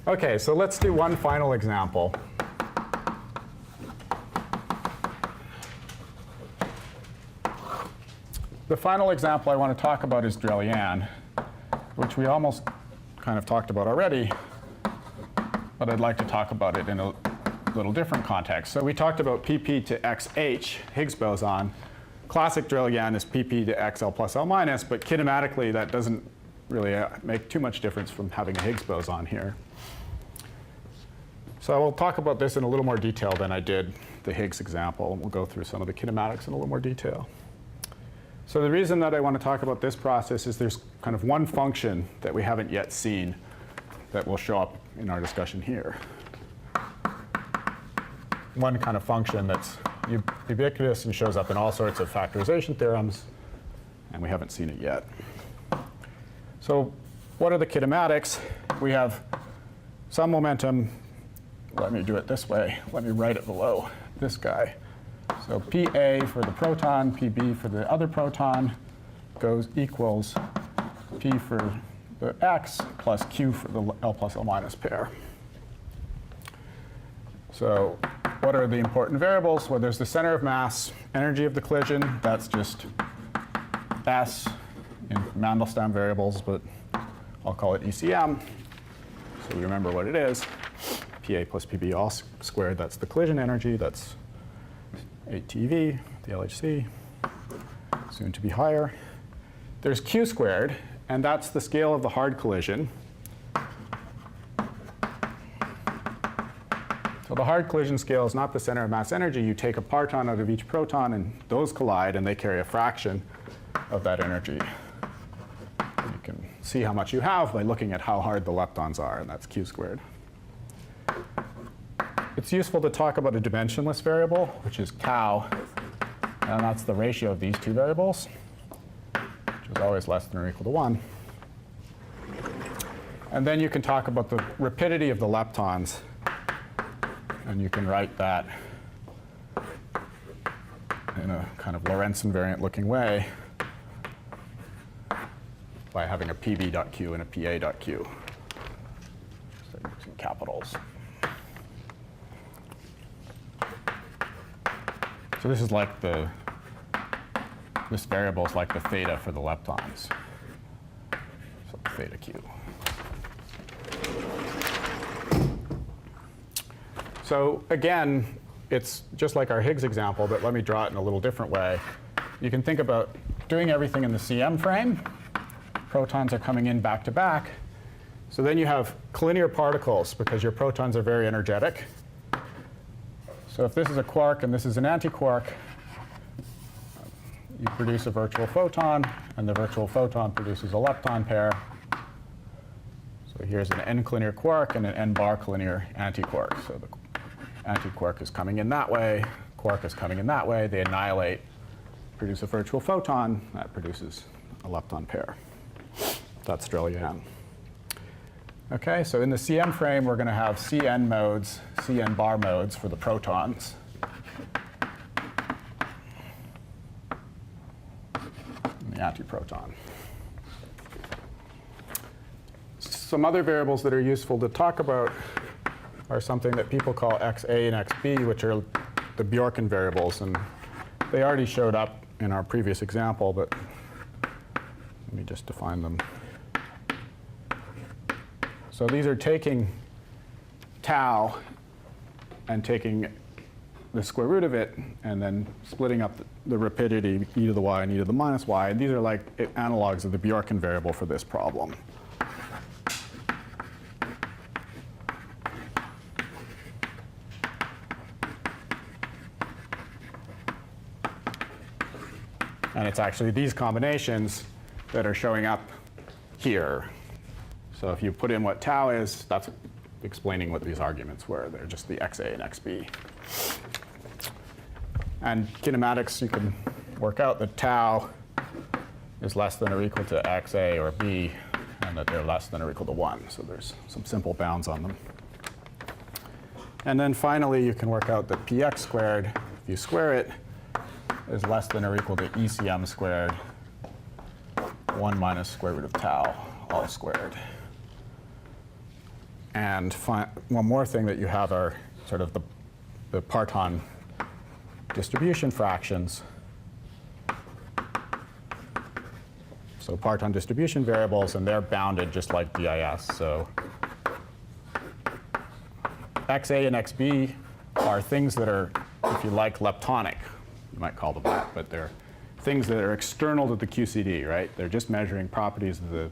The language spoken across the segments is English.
OK, so let's do one final example. The final example I want to talk about is Drell-Yan, which we almost kind of talked about already, but I'd like to talk about it in a little different context. So we talked about pp to xh, Higgs boson. Classic Drell-Yan is pp to xl plus l minus, but kinematically that doesn't really make too much difference from having a Higgs boson here. So I will talk about this in a little more detail than I did the Higgs example, and we'll go through some of the kinematics in a little more detail. So the reason that I want to talk about this process is there's kind of one function that we haven't yet seen that will show up in our discussion here. One kind of function that's ubiquitous and shows up in all sorts of factorization theorems, and we haven't seen it yet. So what are the kinematics? We have some momentum. Let me do it this way. Let me write it below this guy. So PA for the proton, PB for the other proton equals P for the X plus Q for the L plus L minus pair. So what are the important variables? Well, there's the center of mass, energy of the collision. That's just S in Mandelstam variables, but I'll call it ECM. So we remember what it is. PA plus PB all squared, that's the collision energy. That's 8TeV, the LHC, soon to be higher. There's Q squared, and that's the scale of the hard collision. So the hard collision scale is not the center of mass energy. You take a parton out of each proton, and those collide, and they carry a fraction of that energy. You can see how much you have by looking at how hard the leptons are, and that's Q squared. It's useful to talk about a dimensionless variable, which is tau, and that's the ratio of these two variables, which is always less than or equal to 1. And then you can talk about the rapidity of the leptons, and you can write that in a kind of Lorentz invariant looking way by having a pb.q and a pa.q. So using capitals. So this is like this variable is like the theta for the leptons. So theta q. So again, it's just like our Higgs example, but let me draw it in a little different way. You can think about doing everything in the CM frame. Protons are coming in back to back. So then you have collinear particles because your protons are very energetic. So if this is a quark and this is an antiquark, you produce a virtual photon, and the virtual photon produces a lepton pair. So here's an n-collinear quark and an n-bar collinear antiquark. So the antiquark is coming in that way, quark is coming in that way. They annihilate, produce a virtual photon. That produces a lepton pair. That's Drell-Yan. OK, so in the CM frame, we're going to have Cn modes, Cn bar modes for the protons. And the antiproton. Some other variables that are useful to talk about are something that people call XA and XB, which are the Bjorken variables. And they already showed up in our previous example, but let me just define them. So these are taking tau and taking the square root of it and then splitting up the rapidity e to the y and e to the minus y. And these are like analogs of the Bjorken variable for this problem. And it's actually these combinations that are showing up here. So if you put in what tau is, that's explaining what these arguments were. They're just the XA and XB. And kinematics, you can work out that tau is less than or equal to XA or B, and that they're less than or equal to 1. So there's some simple bounds on them. And then finally, you can work out that px squared, if you square it, is less than or equal to ECM squared, 1 minus square root of tau, all squared. And one more thing that you have are sort of the parton distribution fractions. So parton distribution variables, and they're bounded just like DIS. So XA and XB are things that are, if you like, leptonic. You might call them that, but they're things that are external to the QCD, right? They're just measuring properties of the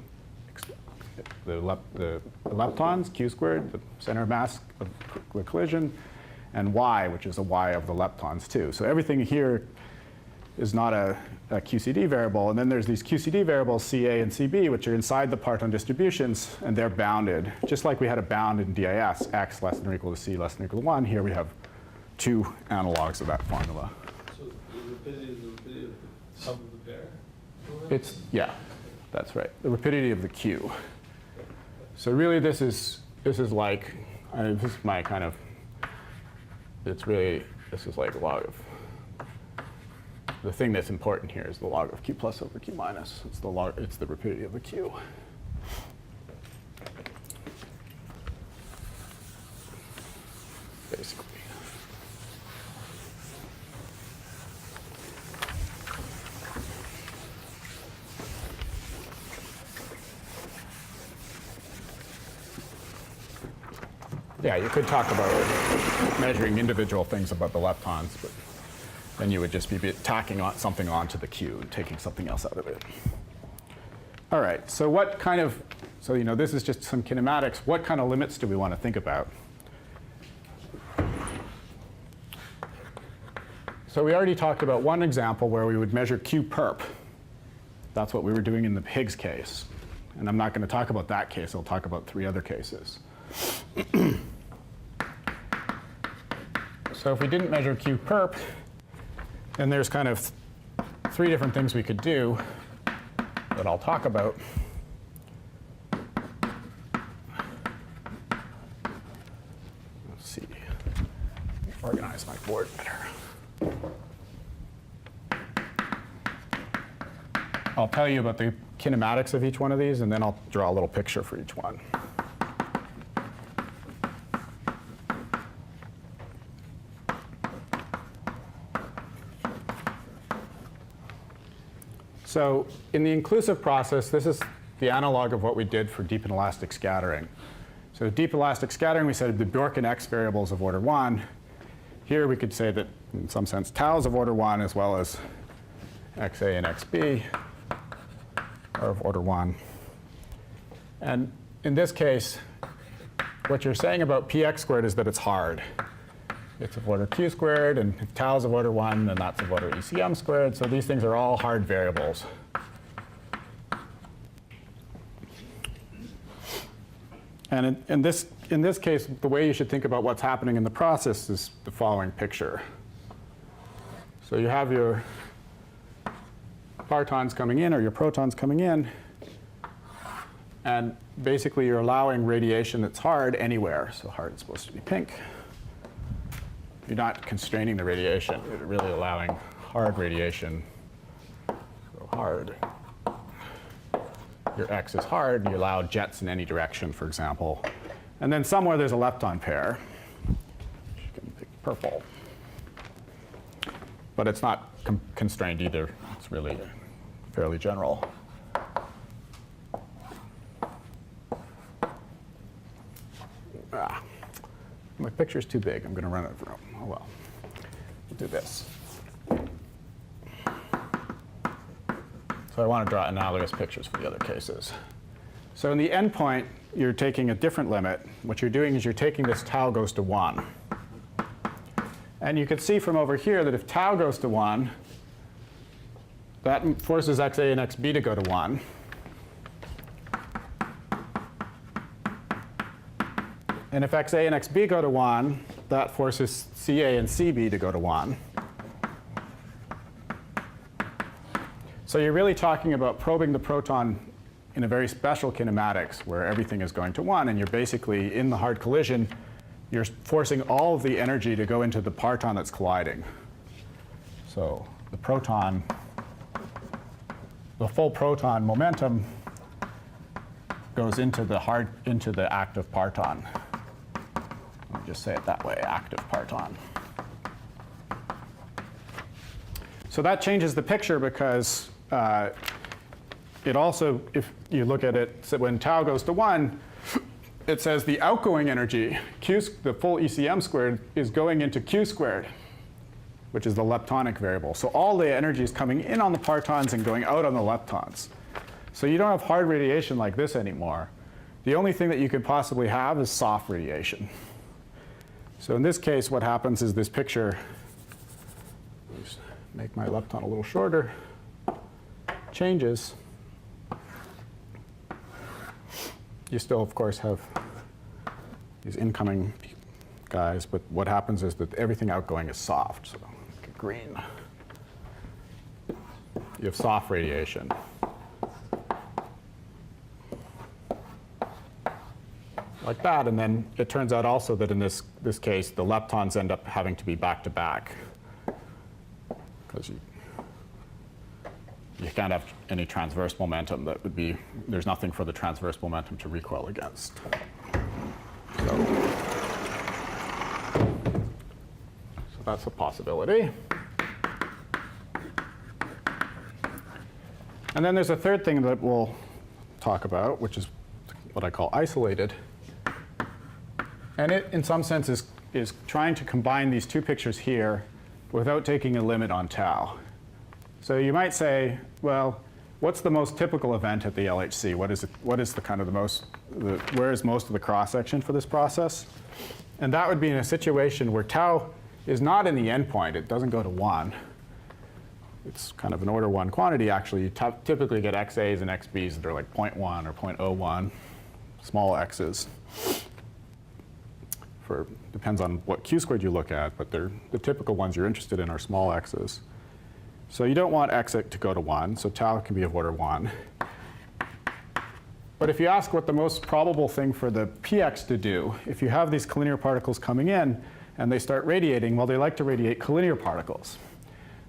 leptons, Q squared, the center of mass of the collision, and Y, which is a Y of the leptons too. So everything here is not a QCD variable. And then there's these QCD variables, CA and CB, which are inside the parton distributions, and they're bounded. Just like we had a bound in DIS, X less than or equal to C less than or equal to 1, here we have two analogs of that formula. So the rapidity is the rapidity of the sum of the pair? It's, yeah, that's right. The rapidity of the Q. So really this is like, this is my kind of, it's really, this is like log of, the thing that's important here is the log of Q plus over Q minus. It's the log, it's the rapidity of the Q. Basically. Yeah, you could talk about measuring individual things about the leptons, but then you would just be tacking on something onto the Q and taking something else out of it. All right, so what kind of, so you know, this is just some kinematics. What kind of limits do we want to think about? So we already talked about one example where we would measure Q perp. That's what we were doing in the Higgs case. And I'm not going to talk about that case. I'll talk about 3 other cases. So if we didn't measure Q perp, then there's kind of 3 different things we could do that I'll talk about. Let's see. Organize my board better. I'll tell you about the kinematics of each one of these, and then I'll draw a little picture for each one. So in the inclusive process, this is the analog of what we did for deep inelastic scattering. So deep elastic scattering, we said the Bjorken X variables of order 1. Here we could say that, in some sense, tau is of order 1 as well as XA and XB are of order 1. And in this case, what you're saying about px squared is that it's hard. It's of order q squared, and if tau is of order 1, then that's of order ECM squared. So these things are all hard variables. And in this case, the way you should think about what's happening in the process is the following picture. So you have your partons coming in, or your protons coming in, and basically you're allowing radiation that's hard anywhere. So hard is supposed to be pink. You're not constraining the radiation. You're really allowing hard radiation. So hard. Your X is hard, and you allow jets in any direction, for example. And then somewhere there's a lepton pair. You can pick purple. But it's not constrained either. It's really fairly general. My picture's too big. I'm going to run out of room. Oh well. We'll do this. So I want to draw analogous pictures for the other cases. So in the endpoint, you're taking a different limit. What you're doing is you're taking this tau goes to 1. And you can see from over here that if tau goes to 1, that forces XA and XB to go to 1. And if XA and XB go to 1, that forces CA and CB to go to 1. So you're really talking about probing the proton in a very special kinematics where everything is going to 1, and you're basically, in the hard collision, you're forcing all of the energy to go into the parton that's colliding. So the proton, the full proton momentum goes into the active parton. Let me just say it that way, active parton. So that changes the picture because it also, if you look at it, so when tau goes to 1, it says the outgoing energy, the full ECM squared, is going into Q squared, which is the leptonic variable. So all the energy is coming in on the partons and going out on the leptons. So you don't have hard radiation like this anymore. The only thing that you could possibly have is soft radiation. So in this case, what happens is this picture, just make my lepton a little shorter, changes. You still, of course, have these incoming guys, but what happens is that everything outgoing is soft. So green. You have soft radiation. Like that, and then it turns out also that in this case, the leptons end up having to be back-to-back. Because you can't have any transverse momentum that would be, there's nothing for the transverse momentum to recoil against. So that's a possibility. And then there's a third thing that we'll talk about, which is what I call isolated. And it, in some sense, is trying to combine these two pictures here without taking a limit on tau. So you might say, well, what's the most typical event at the LHC? What is the kind of where is most of the cross-section for this process? And that would be in a situation where tau is not in the endpoint. It doesn't go to 1. It's kind of an order 1 quantity, actually. You typically get XAs and XBs that are like 0.1 or 0.01, small x's. Depends on what Q squared you look at, but the typical ones you're interested in are small x's. So you don't want x to go to 1, so tau can be of order 1. But if you ask what the most probable thing for the px to do, if you have these collinear particles coming in and they start radiating, well, they like to radiate collinear particles.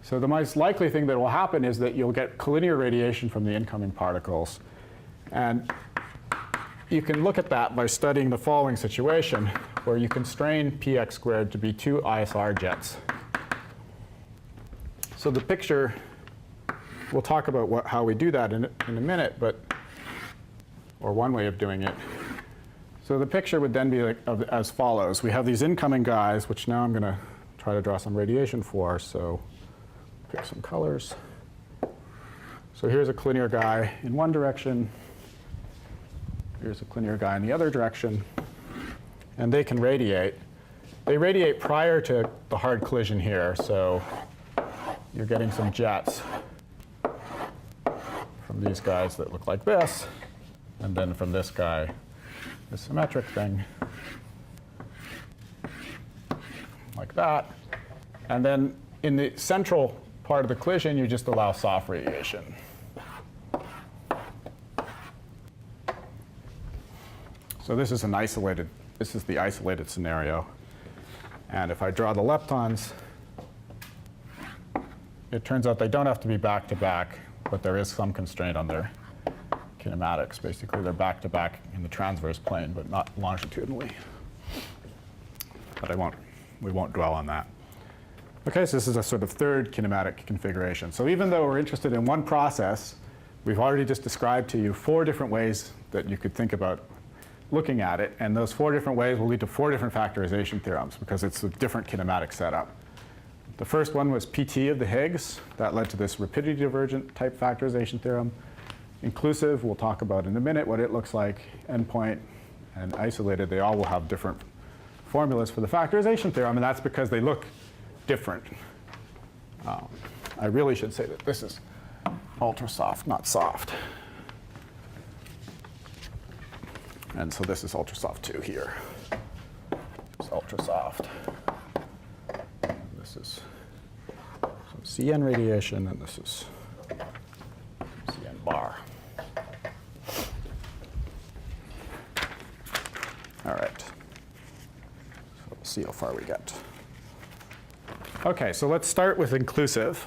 So the most likely thing that will happen is that you'll get collinear radiation from the incoming particles. And you can look at that by studying the following situation, where you constrain px squared to be 2 ISR jets. So the picture, we'll talk about how we do that in a minute, or one way of doing it. So the picture would then be as follows. We have these incoming guys, which now I'm going to try to draw some radiation for. So pick some colors. So here's a collinear guy in one direction. Here's a collinear guy in the other direction. And they can radiate. They radiate prior to the hard collision here. So you're getting some jets from these guys that look like this. And then from this guy, this symmetric thing, like that. And then in the central part of the collision, you just allow soft radiation. So this is the isolated scenario. And if I draw the leptons, it turns out they don't have to be back-to-back, but there is some constraint on their kinematics. Basically, they're back-to-back in the transverse plane, but not longitudinally. But we won't dwell on that. Okay, so this is a sort of third kinematic configuration. So even though we're interested in one process, we've already just described to you 4 different ways that you could think about looking at it. And those 4 different ways will lead to 4 different factorization theorems, because it's a different kinematic setup. The first one was PT of the Higgs. That led to this rapidity divergent type factorization theorem. Inclusive, we'll talk about in a minute what it looks like. Endpoint and isolated, they all will have different formulas for the factorization theorem, and that's because they look different. I really should say that this is ultra soft, not soft. And so this is ultra soft too here. It's ultra soft. This is some CN radiation, and this is CN bar. All right. So we'll see how far we get. OK, so let's start with inclusive.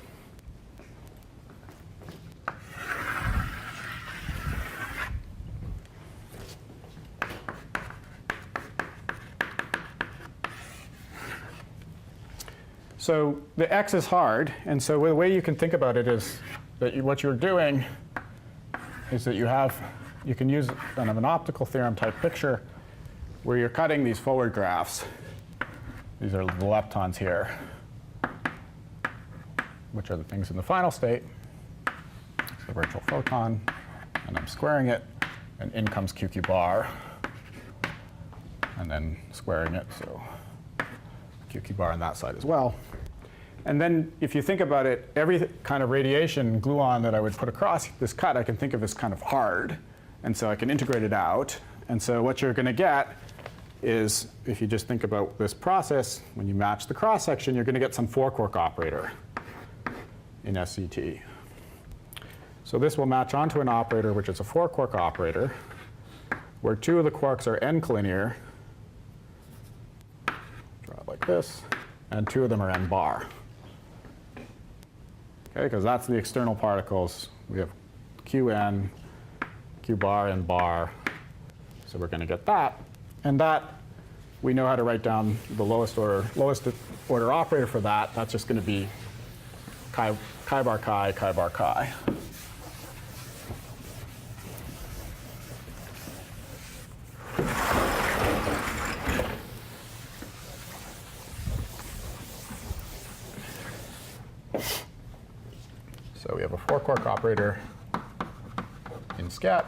so the x is hard, and so the way you can think about it is that what you're doing is that you can use kind of an optical theorem type picture where you're cutting these forward graphs. These are the leptons here, which are the things in the final state. It's the virtual photon, and I'm squaring it, and in comes QQ bar, and then squaring it, so QQ bar on that side as well. And then if you think about it, every kind of radiation gluon that I would put across this cut, I can think of as kind of hard. And so I can integrate it out. And so what you're going to get is, if you just think about this process, when you match the cross-section, you're going to get some 4-quark operator in SCT. So this will match onto an operator, which is a 4-quark operator, where 2 of the quarks are n-collinear. Draw it like this. And 2 of them are n bar. Okay, because that's the external particles. We have Qn, Q bar, and bar. So we're going to get that. And that, we know how to write down the lowest order operator for that. That's just going to be chi bar chi, chi bar chi. So we have a 4-quark operator in scat.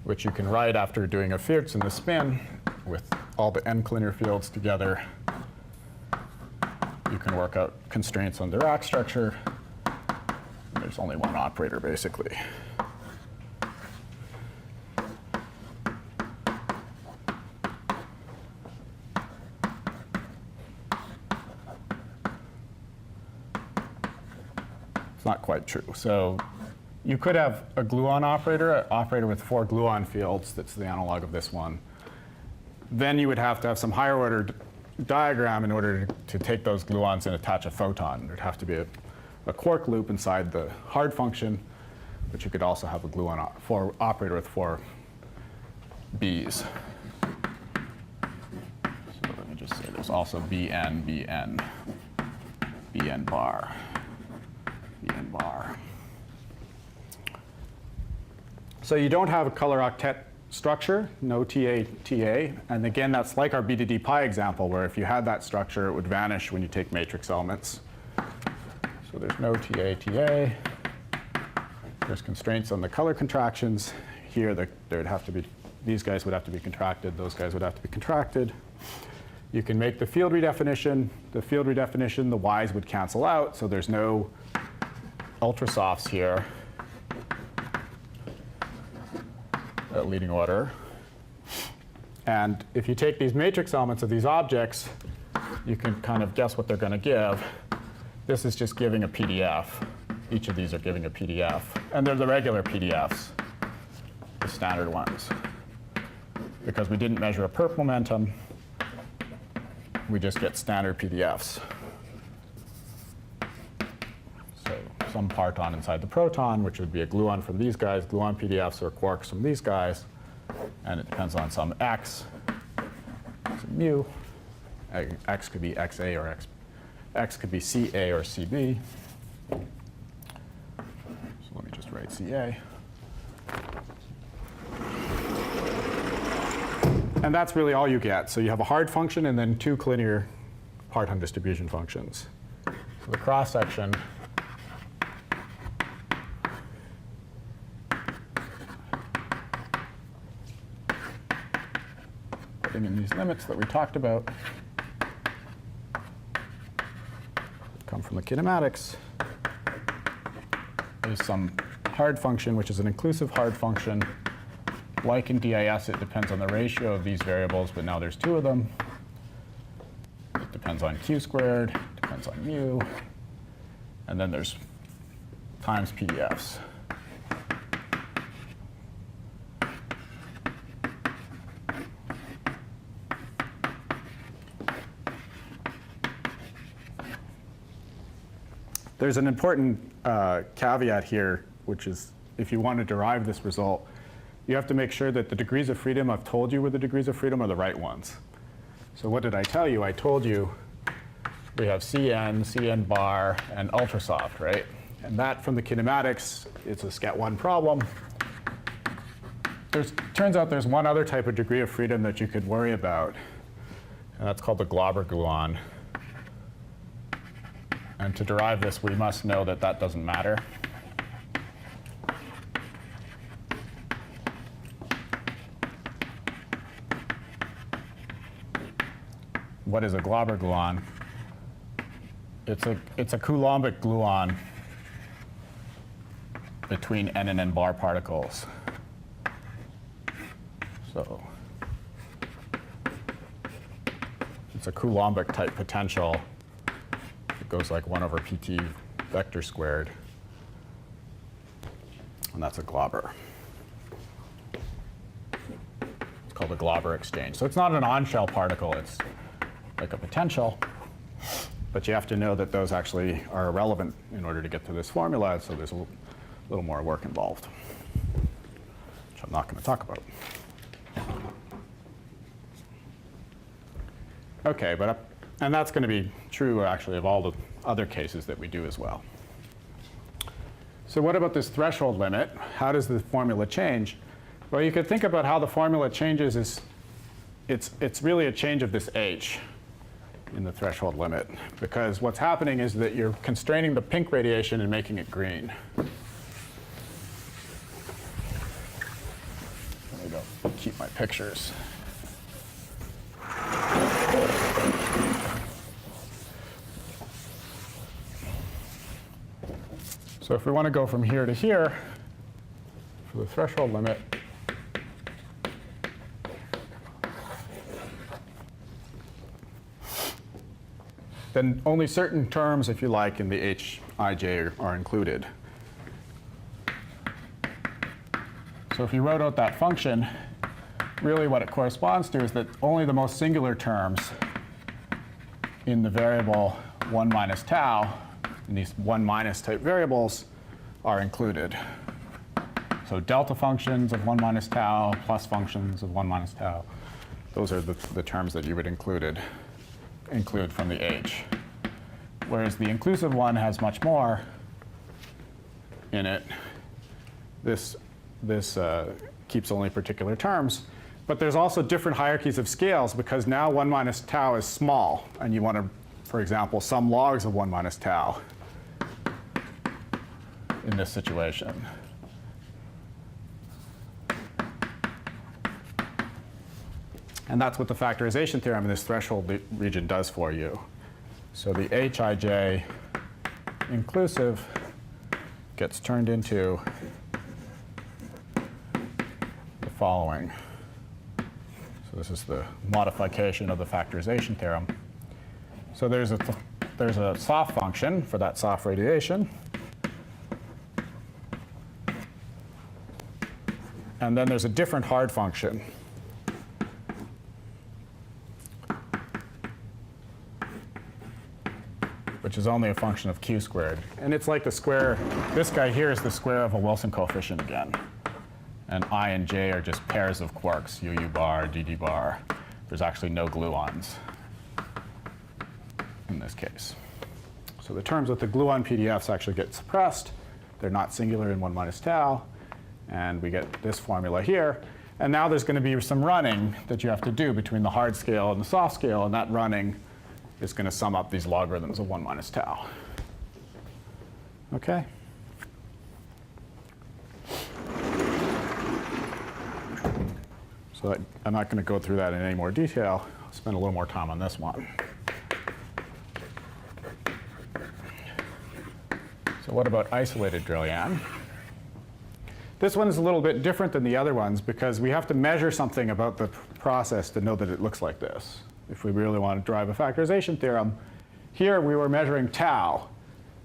Which you can write after doing a Fierz in the spin with all the n-collinear fields together. You can work out constraints on Dirac structure. There's only one operator, basically. It's not quite true. So you could have a gluon operator, an operator with 4 gluon fields. That's the analog of this one. Then you would have to have some higher order diagram in order to take those gluons and attach a photon. There'd have to be a quark loop inside the hard function, but you could also have a gluon operator with 4 B's. So let me just say there's also Bn, Bn, Bn bar, Bn bar. So you don't have a color octet structure, no TA, TA. And again, that's like our B to D pi example, where if you had that structure, it would vanish when you take matrix elements. So there's no TA, TA. There's constraints on the color contractions. Here, there'd have to be, these guys would have to be contracted. Those guys would have to be contracted. You can make the field redefinition. The field redefinition, the Y's would cancel out, so there's no ultrasofts here at leading order. And if you take these matrix elements of these objects, you can kind of guess what they're going to give. This is just giving a PDF. Each of these are giving a PDF. And they're the regular PDFs, the standard ones. Because we didn't measure a perp momentum, we just get standard PDFs. So some parton inside the proton, which would be a gluon from these guys, gluon PDFs, or quarks from these guys. And it depends on some x, some mu. X could be XA or X could be CA or CB. So let me just write CA. And that's really all you get. So you have a hard function and then 2 collinear parton distribution functions. So the cross section putting in these limits that we talked about come from the kinematics. There's some hard function, which is an inclusive hard function. Like in DIS, it depends on the ratio of these variables, but now there's 2 of them. It depends on Q squared, depends on mu, and then there's times PDFs. There's an important caveat here, which is if you want to derive this result, you have to make sure that the degrees of freedom I've told you were the degrees of freedom are the right ones. So what did I tell you? I told you we have CN, CN bar, and ultrasoft, right? And that from the kinematics, it's a Scat 1 problem. Turns out there's one other type of degree of freedom that you could worry about, and that's called the Glauber-Gluon. And to derive this, we must know that that doesn't matter. What is a Glauber-Gluon? It's a Coulombic gluon between n and n bar particles. So it's a Coulombic type potential. It goes like 1 over pt vector squared. And that's a Glauber. It's called a Glauber exchange. So it's not an on-shell particle. It's like a potential. But you have to know that those actually are irrelevant in order to get to this formula. So there's a little more work involved, which I'm not going to talk about. OK, and that's going to be true, actually, of all the other cases that we do as well. So what about this threshold limit? How does the formula change? Well, you could think about how the formula changes is it's really a change of this h in the threshold limit, because what's happening is that you're constraining the pink radiation and making it green. Let me go keep my pictures. So if we want to go from here to here for the threshold limit, then only certain terms, if you like, in the Hij are included. So if you wrote out that function, really what it corresponds to is that only the most singular terms in the variable 1 minus tau, in these 1 minus type variables, are included. So delta functions of 1 minus tau, plus functions of 1 minus tau, those are the terms that you would include from the H. Whereas the inclusive one has much more in it. This keeps only particular terms. But there's also different hierarchies of scales, because now 1 minus tau is small, and you want to, for example, sum logs of 1 minus tau in this situation. And that's what the factorization theorem in this threshold region does for you. So the Hij inclusive gets turned into the following. So this is the modification of the factorization theorem. So there's a soft function for that soft radiation. And then there's a different hard function. Which is only a function of q squared. And it's like the square, this guy here is the square of a Wilson coefficient again. And I and j are just pairs of quarks, UU bar, DD bar. There's actually no gluons in this case. So the terms with the gluon PDFs actually get suppressed. They're not singular in 1 minus tau. And we get this formula here. And now there's going to be some running that you have to do between the hard scale and the soft scale. And that running is going to sum up these logarithms of 1 minus tau. OK? So I'm not going to go through that in any more detail. I'll spend a little more time on this one. So what about isolated Brillouin? This one is a little bit different than the other ones, because we have to measure something about the process to know that it looks like this. If we really want to drive a factorization theorem. Here we were measuring tau.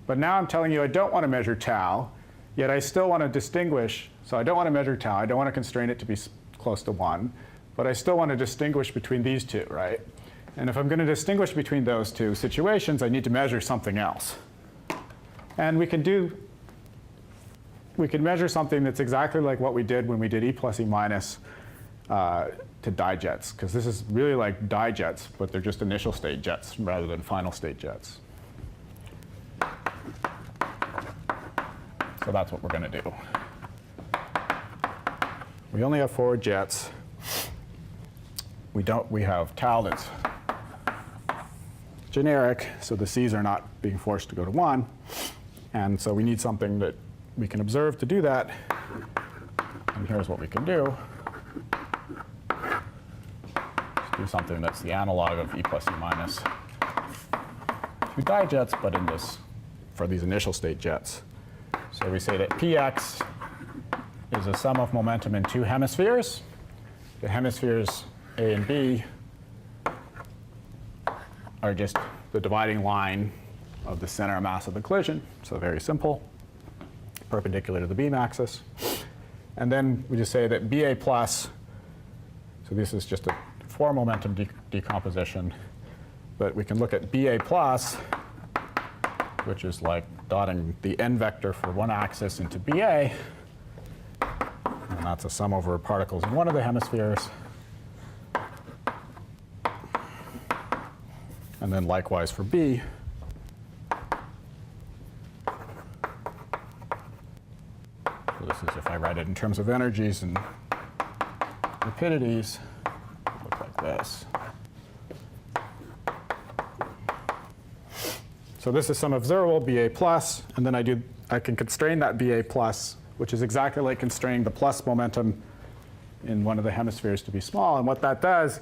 But now I'm telling you I don't want to measure tau, yet I still want to distinguish. So I don't want to measure tau. I don't want to constrain it to be close to 1. But I still want to distinguish between these two, right? And if I'm going to distinguish between those two situations, I need to measure something else. And we can do we can measure something that's exactly like what we did when we did E plus E minus to dye jets, because this is really like dye jets, but they're just initial state jets rather than final state jets. So that's what we're going to do. We only have 4 jets. We have tau that's generic, so the C's are not being forced to go to 1. And so we need something that we can observe to do that. And here's what we can do. Let's do something that's the analog of E plus E minus to dye jets, but in this, for these initial state jets. So we say that Px is a sum of momentum in 2 hemispheres. The hemispheres A and B are just the dividing line of the center of mass of the collision. So very simple, perpendicular to the beam axis. And then we just say that BA plus, so this is just a 4 momentum decomposition, but we can look at BA plus, which is like dotting the n vector for one axis into BA, and that's a sum over particles in one of the hemispheres. And then likewise for B. So this is if I write it in terms of energies and rapidities, it would look like this. So this is some observable BA plus, and then I can constrain that BA plus, which is exactly like constraining the plus momentum in one of the hemispheres to be small. And what that does,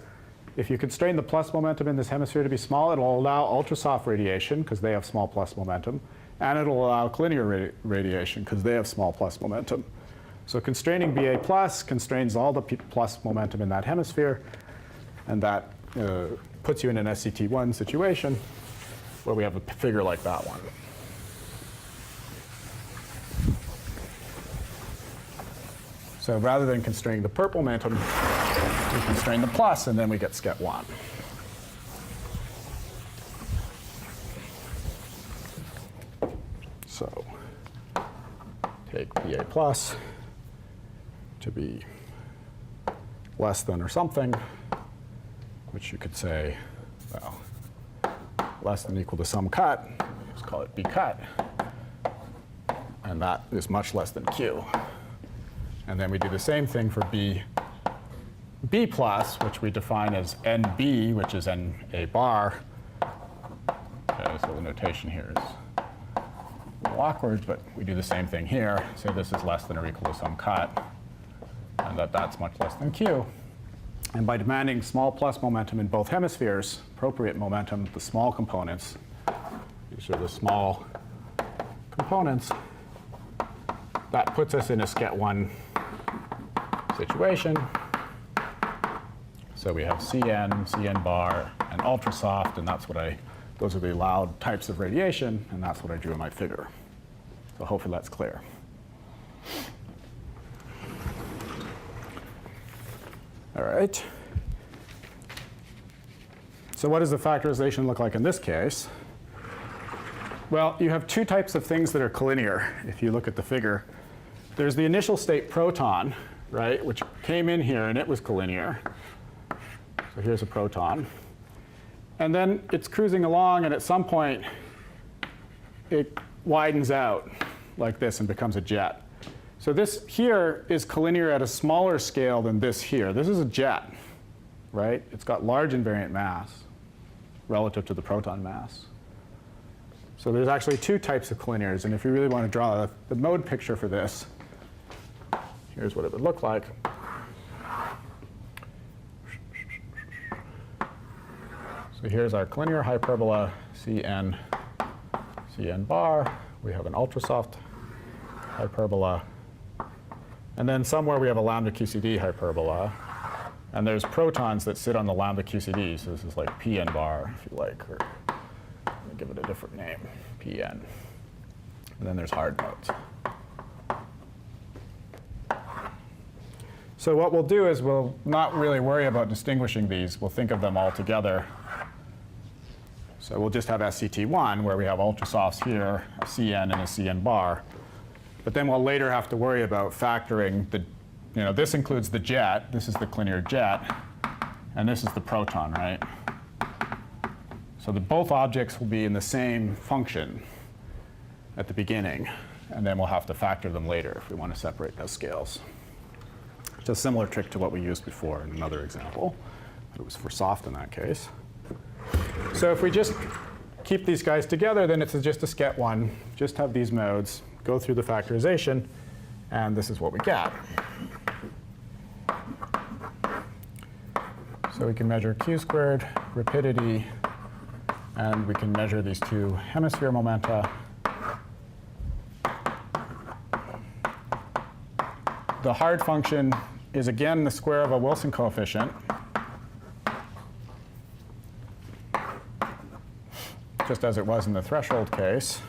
if you constrain the plus momentum in this hemisphere to be small, it'll allow ultrasoft radiation, because they have small plus momentum, and it'll allow collinear radiation, because they have small plus momentum. So constraining BA plus constrains all the plus momentum in that hemisphere, and that puts you in an SCT1 situation where we have a figure like that one. So rather than constraining the purple momentum, we constrain the plus, and then we get SCET1. So take BA plus to be less than or something, which you could say, well, less than or equal to some cut, let's call it B cut, and that is much less than Q. And then we do the same thing for B plus, which we define as NB, which is NA bar. Okay, so the notation here is a little awkward, but we do the same thing here. Say this is less than or equal to some cut, and that's much less than Q. And by demanding small plus momentum in both hemispheres, appropriate momentum, the small components, these are the small components, that puts us in a SCET1 situation. So we have CN, CN bar, and ultrasoft, and those are the allowed types of radiation, and that's what I drew in my figure. So hopefully that's clear. All right. So what does the factorization look like in this case? Well, you have 2 types of things that are collinear, if you look at the figure. There's the initial state proton, right, which came in here, and it was collinear. So here's a proton. And then it's cruising along, and at some point, it widens out like this and becomes a jet. So this here is collinear at a smaller scale than this here. This is a jet, right? It's got large invariant mass relative to the proton mass. So there's actually 2 types of collinears, and if you really want to draw the mode picture for this, here's what it would look like. So here's our collinear hyperbola, CN, CN bar. We have an ultrasoft hyperbola. And then somewhere we have a lambda QCD hyperbola. And there's protons that sit on the lambda QCD. So this is like PN bar, if you like, or give it a different name, PN. And then there's hard modes. So what we'll do is we'll not really worry about distinguishing these. We'll think of them all together. So we'll just have SCT1, where we have ultrasofts here, a CN and a CN bar. But then we'll later have to worry about factoring the, this includes the jet. This is the linear jet. And this is the proton, right? So both objects will be in the same function at the beginning. And then we'll have to factor them later if we want to separate those scales. It's a similar trick to what we used before in another example. But it was for soft in that case. So if we just keep these guys together, then it's just a sket one. Just have these modes, go through the factorization, and this is what we get. So we can measure q squared, rapidity, and we can measure these two hemisphere momenta. The hard function is again the square of a Wilson coefficient. Just as it was in the threshold case.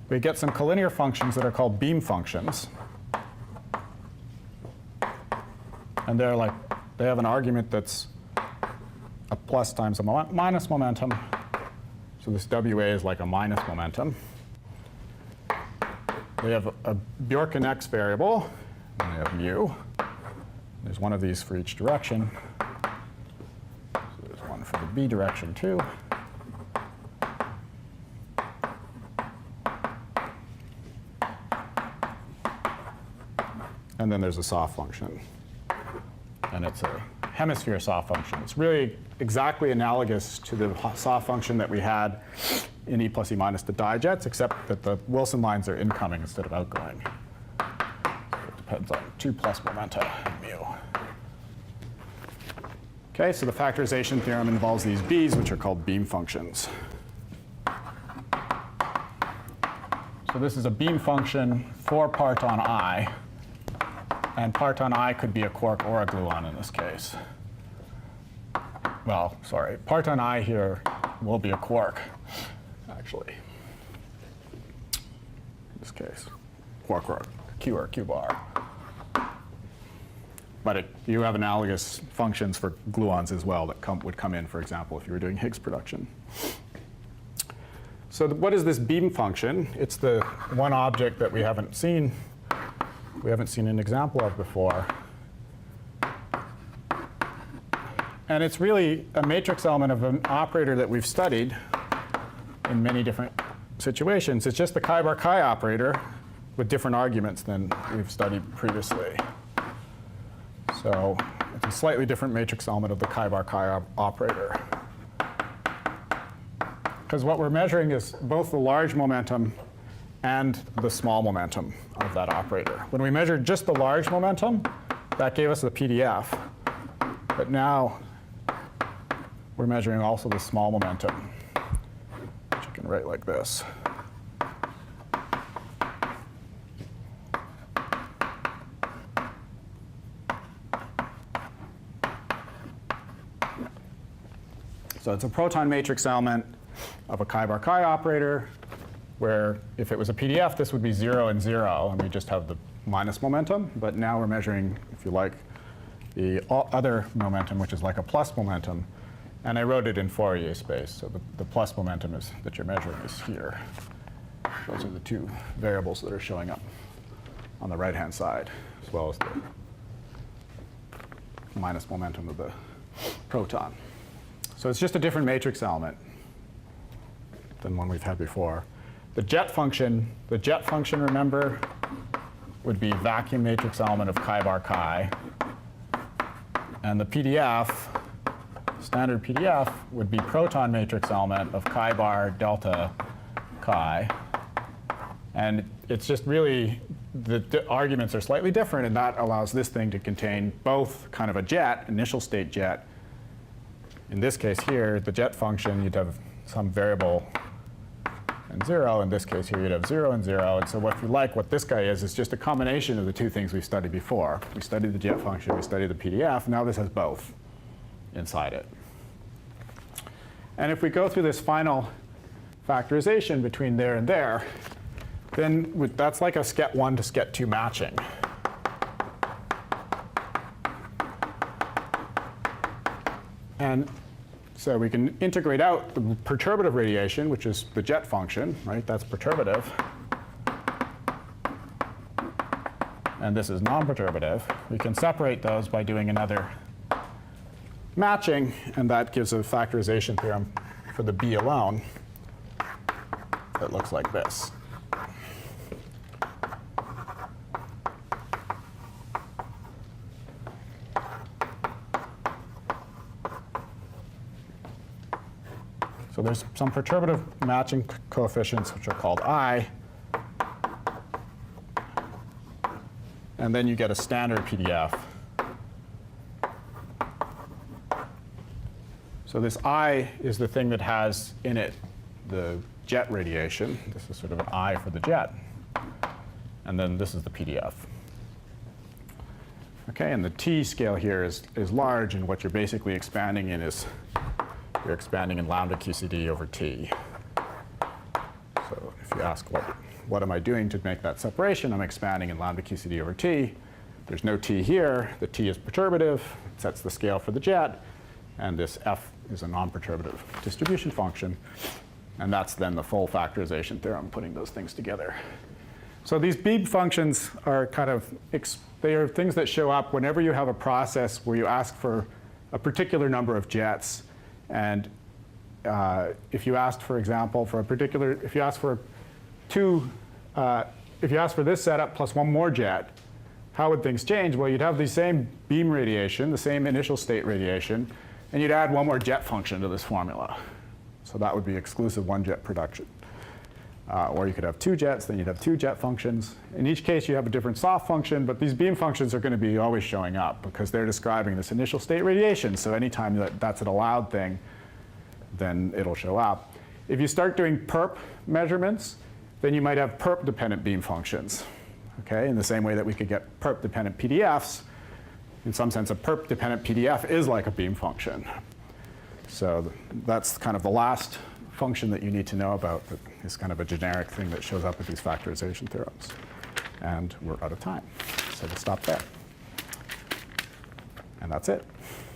We get some collinear functions that are called beam functions. And they have an argument that's a plus times a minus momentum. So this WA is like a minus momentum. They have a Bjorken x variable, and they have mu. There's one of these for each direction. So there's one for the b direction too. And then there's a soft function. And it's a hemisphere soft function. It's really exactly analogous to the soft function that we had in E plus E minus the dijets, except that the Wilson lines are incoming instead of outgoing. So it depends on 2 plus momenta mu. Okay, so the factorization theorem involves these b's, which are called beam functions. So this is a beam function for parton I. And parton I could be a quark or a gluon in this case. Well, sorry, parton I here will be a quark, actually. In this case, quark or Q or Q bar. But you have analogous functions for gluons as well that would come in, for example, if you were doing Higgs production. So what is this beam function? It's the one object that we haven't seen an example of before. And it's really a matrix element of an operator that we've studied in many different situations. It's just the chi-bar-chi operator with different arguments than we've studied previously. So it's a slightly different matrix element of the chi-bar-chi operator. Because what we're measuring is both the large momentum and the small momentum of that operator. When we measured just the large momentum, that gave us the PDF. But now we're measuring also the small momentum, which you can write like this. So it's a proton matrix element of a chi-bar-chi operator, where if it was a PDF, this would be 0 and 0, and we just have the minus momentum. But now we're measuring, if you like, the other momentum, which is like a plus momentum. And I wrote it in Fourier space. So the plus momentum that you're measuring is here. Those are the two variables that are showing up on the right-hand side, as well as the minus momentum of the proton. So it's just a different matrix element than one we've had before. The jet function, remember, would be vacuum matrix element of chi-bar-chi. And the PDF, standard PDF, would be proton matrix element of chi-bar delta chi. And it's just really, the arguments are slightly different, and that allows this thing to contain both kind of a jet, initial state jet. In this case here, the jet function, you'd have some variable and 0. In this case here, you'd have 0 and 0. And so if you like, what this guy is just a combination of the two things we've studied before. We studied the jet function, we studied the PDF. Now this has both inside it. And if we go through this final factorization between there and there, then that's like a sket 1 to sket 2 matching. And So we can integrate out the perturbative radiation, which is the jet function, right? That's perturbative. And this is non-perturbative. We can separate those by doing another matching, and that gives a factorization theorem for the B alone that looks like this. So there's some perturbative matching coefficients, which are called I. And then you get a standard PDF. So this I is the thing that has in it the jet radiation. This is sort of an I for the jet. And then this is the PDF. Okay, and the T scale here is large, and what you're basically expanding in is you're expanding in lambda QCD over T. So if you ask what am I doing to make that separation, I'm expanding in lambda QCD over T. There's no T here. The T is perturbative. It sets the scale for the jet. And this F is a non-perturbative distribution function. And that's then the full factorization theorem, putting those things together. So these beam functions are kind of, they are things that show up whenever you have a process where you ask for a particular number of jets. And if you asked, for example, for a particular, if you ask for if you ask for this setup plus one more jet, how would things change? Well, you'd have the same beam radiation, the same initial state radiation, and you'd add one more jet function to this formula. So that would be exclusive one jet production. Or you could have two jets, then you'd have two jet functions. In each case, you have a different soft function, but these beam functions are going to be always showing up because they're describing this initial state radiation. So anytime that's an allowed thing, then it'll show up. If you start doing perp measurements, then you might have perp-dependent beam functions. Okay, in the same way that we could get perp-dependent PDFs. In some sense, a perp-dependent PDF is like a beam function. So that's kind of the last function that you need to know about that is kind of a generic thing that shows up with these factorization theorems. And we're out of time, so we'll stop there. And that's it.